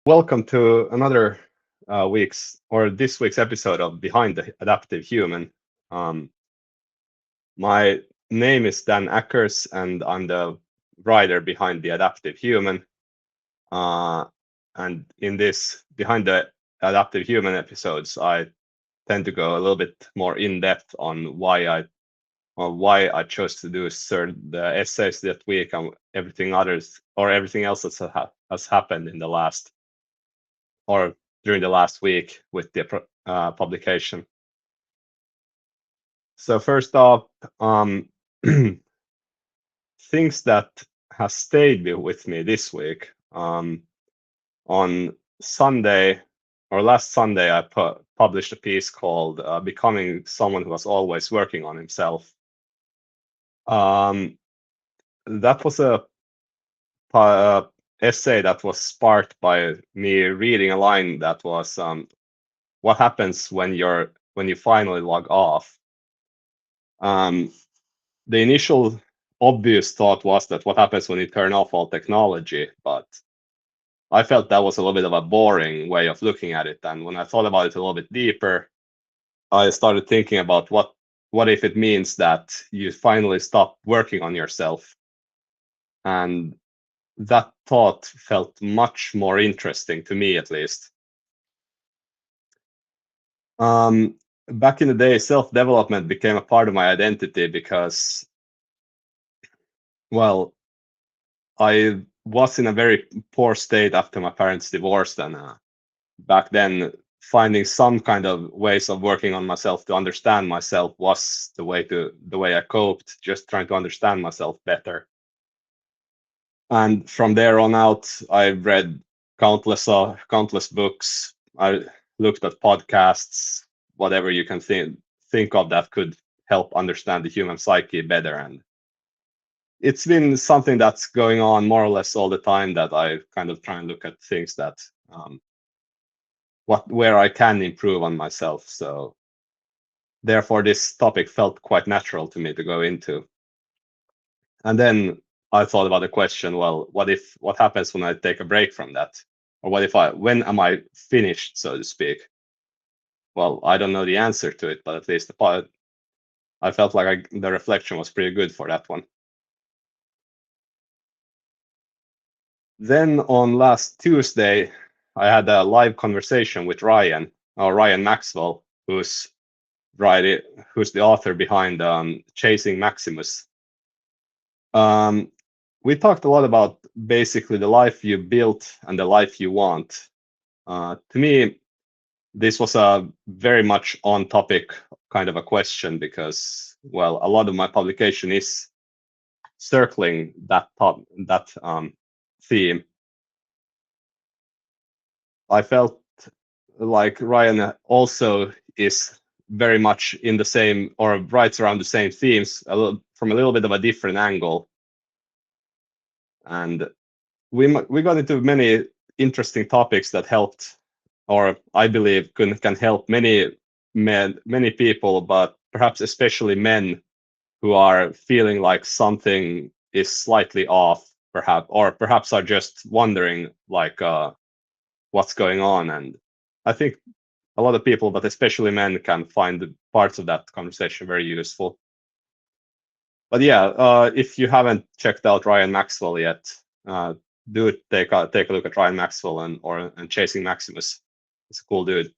Welcome to another week's or this week's episode of Behind the Adaptive Human. Um, my name is Dan Ackers, and I'm the writer behind the Adaptive Human. Uh, and in this Behind the Adaptive Human episodes, I tend to go a little bit more in depth on why I chose to do the essays that week and everything else that has happened in the last or during the last week with the publication. So first off, things that has stayed with me this week. On Sunday or last Sunday, I published a piece called "Becoming Someone Who Was Always Working on Himself." That was a essay that was sparked by me reading a line that was, "What happens when you finally log off?" The initial obvious thought was that what happens when you turn off all technology, but I felt that was a little bit of a boring way of looking at it. And when I thought about it a little bit deeper, I started thinking about what if it means that you finally stop working on yourself. And that thought felt much more interesting to me, at least. Back in the day, self-development became a part of my identity because, well, I was in a very poor state after my parents divorced, and back then, finding some kind of ways of working on myself to understand myself was the way I coped, just trying to understand myself better. And from there on out, I read countless books. I looked at podcasts, whatever you can think of that could help understand the human psyche better. And it's been something that's going on more or less all the time, that I kind of try and look at things that where I can improve on myself. So therefore this topic felt quite natural to me to go into. And then I thought about the question, well, what happens when I take a break from that? Or when am I finished, so to speak? Well, I don't know the answer to it, but at least I felt like the reflection was pretty good for that one. Then on last Tuesday, I had a live conversation with Ryan Maxwell, who's the author behind Chasing Maximus. We talked a lot about basically the life you built and the life you want. To me, this was a very much on topic kind of a question because, well, a lot of my publication is circling that theme. I felt like Ryan also is very much in the same, or writes around the same themes from a little bit of a different angle. And we got into many interesting topics that helped, or I believe can help many people, but perhaps especially men who are feeling like something is slightly off, perhaps are just wondering like what's going on. And I think a lot of people, but especially men, can find the parts of that conversation very useful. But yeah, if you haven't checked out Ryan Maxwell yet, do take a look at Ryan Maxwell and Chasing Maximus. It's a cool dude.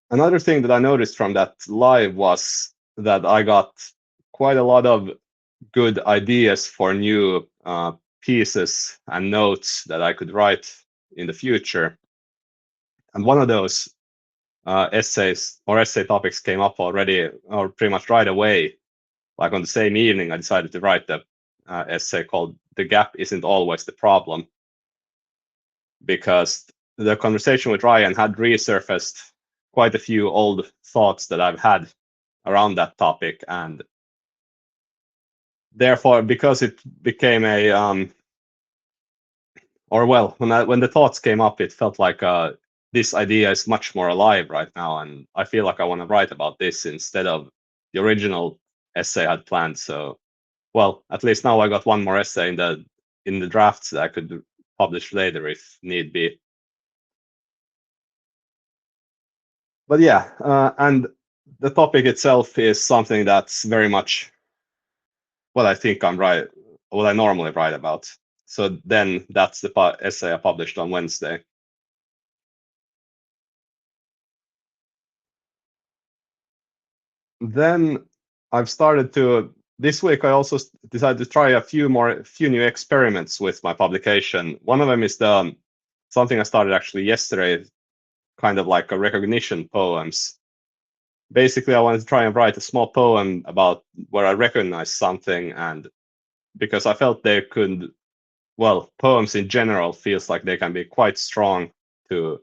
Another thing that I noticed from that live was that I got quite a lot of good ideas for new pieces and notes that I could write in the future. And one of those essays or essay topics came up already, or pretty much right away. Like on the same evening, I decided to write the essay called "The Gap Isn't Always the Problem," because the conversation with Ryan had resurfaced quite a few old thoughts that I've had around that topic. And therefore, because it became when the thoughts came up, it felt like this idea is much more alive right now, and I feel like I want to write about this instead of the original essay I had planned. So, well, at least now I got one more essay in the drafts that I could publish later if need be. But yeah, and the topic itself is something that's very much what I think I'm right, what I normally write about. So then that's the essay I published on Wednesday. Then I've started to this week. I also decided to try a few new experiments with my publication. One of them is something I started actually yesterday, kind of like a recognition poems. Basically, I wanted to try and write a small poem about where I recognize something, and because I felt they could, well, poems in general feels like they can be quite strong to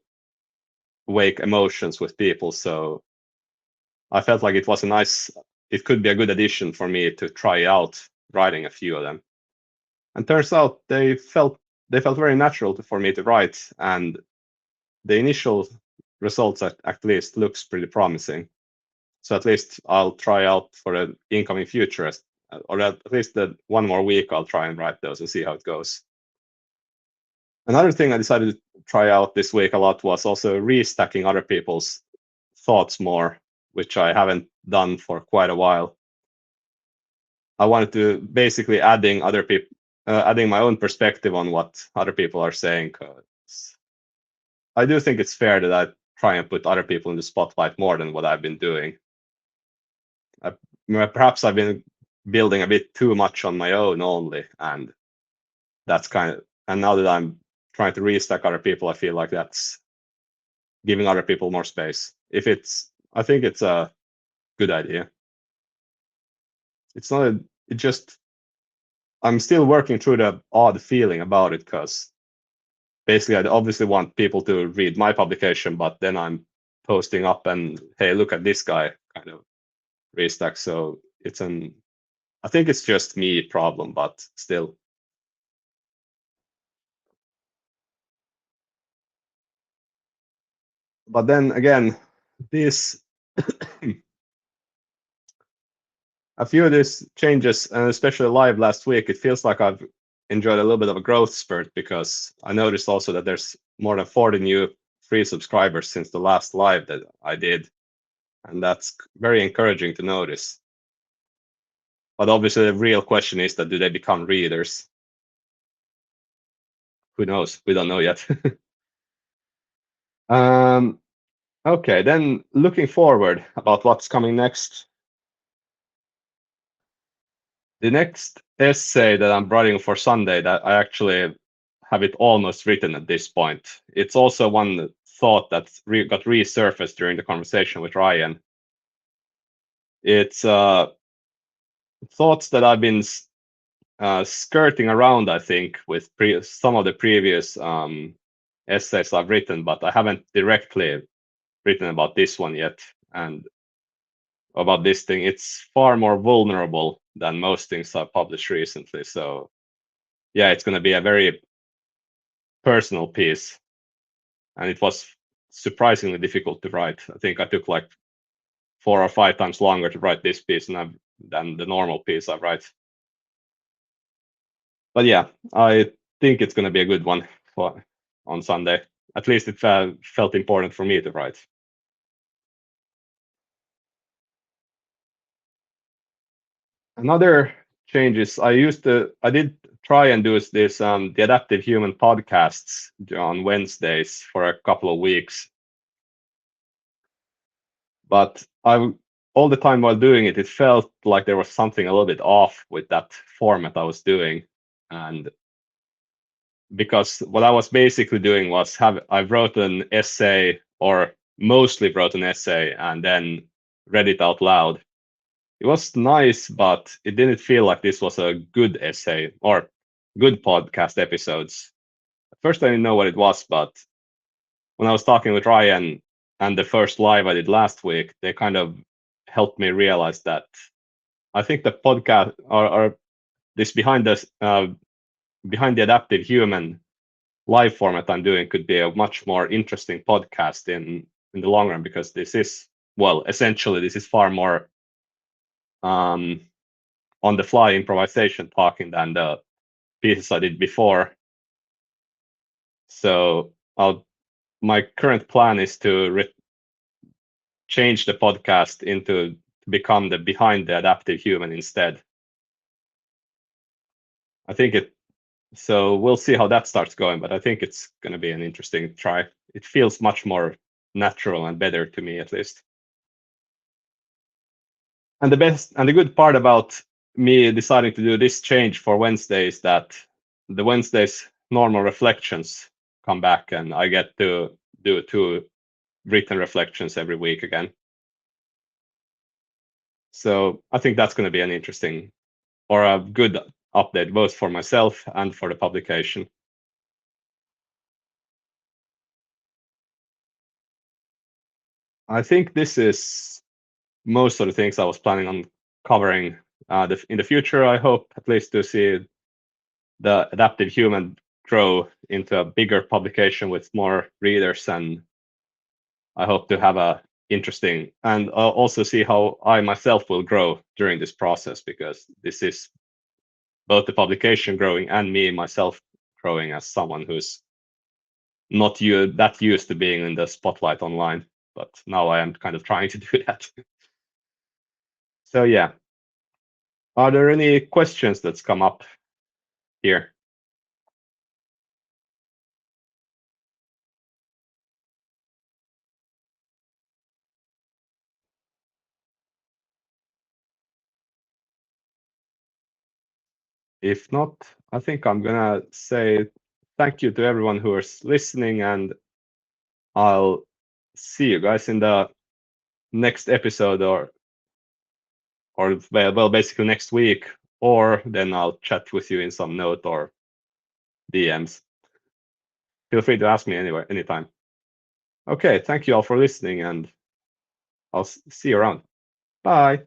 wake emotions with people. So I felt like it could be a good addition for me to try out writing a few of them. And turns out they felt very natural for me to write, and the initial results at least looks pretty promising. So at least I'll try out for the incoming future, or at least the one more week I'll try and write those and see how it goes. Another thing I decided to try out this week a lot was also restacking other people's thoughts more, which I haven't done for quite a while. I wanted to basically adding my own perspective on what other people are saying. 'Cause I do think it's fair that I try and put other people in the spotlight more than what I've been doing. Perhaps I've been building a bit too much on my own only, and now that I'm trying to restack other people, I feel like that's giving other people more space. I think it's a good idea. It's not a, it just I'm still working through the odd feeling about it because basically I obviously want people to read my publication, but then I'm posting up and hey, look at this guy kind of restack. So I think it's just me problem, but still. But then again, this a few of these changes, and especially live last week, it feels like I've enjoyed a little bit of a growth spurt because I noticed also that there's more than 40 new free subscribers since the last live that I did. And that's very encouraging to notice. But obviously, the real question is that do they become readers? Who knows? We don't know yet. Okay, then looking forward about what's coming next. The next essay that I'm writing for Sunday, that I actually have it almost written at this point. It's also one thought that got resurfaced during the conversation with Ryan. It's thoughts that I've been skirting around, I think, with some of the previous essays I've written, but I haven't directly written about this one yet. And about this thing, it's far more vulnerable than most things I've published recently. So yeah, it's going to be a very personal piece, and it was surprisingly difficult to write. I think I took like 4 or 5 times longer to write this piece than the normal piece I write. But yeah, I think it's going to be a good one on Sunday. At least it felt important for me to write. Another changes I did try and do this the Adaptive Human podcasts on Wednesdays for a couple of weeks, but all the time while doing it, it felt like there was something a little bit off with that format I was doing, and because what I was basically doing was I wrote an essay, or mostly wrote an essay and then read it out loud. It was nice, but it didn't feel like this was a good essay or good podcast episodes. At first, I didn't know what it was, but when I was talking with Ryan and the first live I did last week, they kind of helped me realize that I think the podcast or this behind the Adaptive Human live format I'm doing could be a much more interesting podcast in the long run, because essentially this is far more on the fly improvisation talking than the pieces I did before. So my current plan is to change the podcast into to become the Behind the Adaptive Human instead. I think so we'll see how that starts going, but I think it's going to be an interesting try. It feels much more natural and better to me, at least. And the good part about me deciding to do this change for Wednesday is that the Wednesday's normal reflections come back, and I get to do 2 written reflections every week again. So I think that's going to be an interesting or a good update, both for myself and for the publication. I think this is most of the things I was planning on covering. In the future, I hope at least to see the Adaptive Human grow into a bigger publication with more readers, and I hope to have a interesting and also see how I myself will grow during this process, because this is both the publication growing and me myself growing as someone who's not that used to being in the spotlight online, but now I am kind of trying to do that. So yeah, are there any questions that's come up here? If not, I think I'm gonna say thank you to everyone who is listening, and I'll see you guys in the next episode, or well, basically next week, or then I'll chat with you in some note or DMs. Feel free to ask me anywhere, anytime. Okay, thank you all for listening, and I'll see you around. Bye.